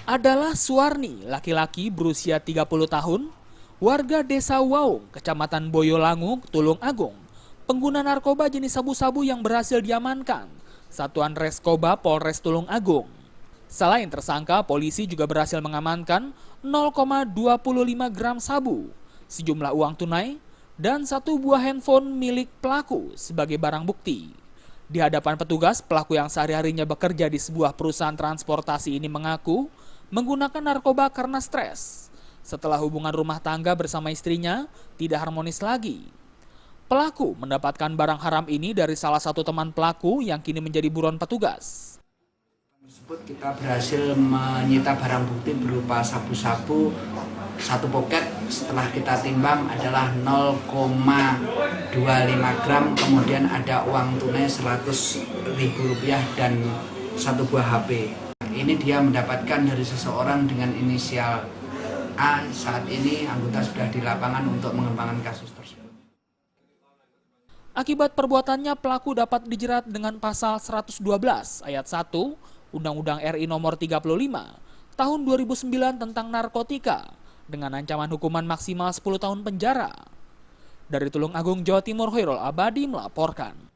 adalah Suwarni, laki-laki berusia 30 tahun, warga Desa Waung, Kecamatan Boyolangu, Tulung Agung, pengguna narkoba jenis sabu-sabu yang berhasil diamankan Satuan Reskoba Polres Tulung Agung. Selain tersangka, polisi juga berhasil mengamankan 0,25 gram sabu, sejumlah uang tunai, dan satu buah handphone milik pelaku sebagai barang bukti. Di hadapan petugas, pelaku yang sehari-harinya bekerja di sebuah perusahaan transportasi ini mengaku menggunakan narkoba karena stres. Setelah hubungan rumah tangga bersama istrinya tidak harmonis lagi. Pelaku mendapatkan barang haram ini dari salah satu teman pelaku yang kini menjadi buron petugas. Kita berhasil menyita barang bukti berupa sabu-sabu 1 poket, setelah kita timbang adalah 0,25 gram, kemudian ada uang tunai Rp100.000 dan 1 buah HP. Ini dia mendapatkan dari seseorang dengan inisial A. Saat ini anggota sudah di lapangan untuk mengembangkan kasus tersebut. Akibat perbuatannya, pelaku dapat dijerat dengan pasal 112 ayat 1 Undang-Undang RI nomor 35 tahun 2009 tentang narkotika dengan ancaman hukuman maksimal 10 tahun penjara. Dari Tulung Agung, Jawa Timur, Hoirul Abadi melaporkan.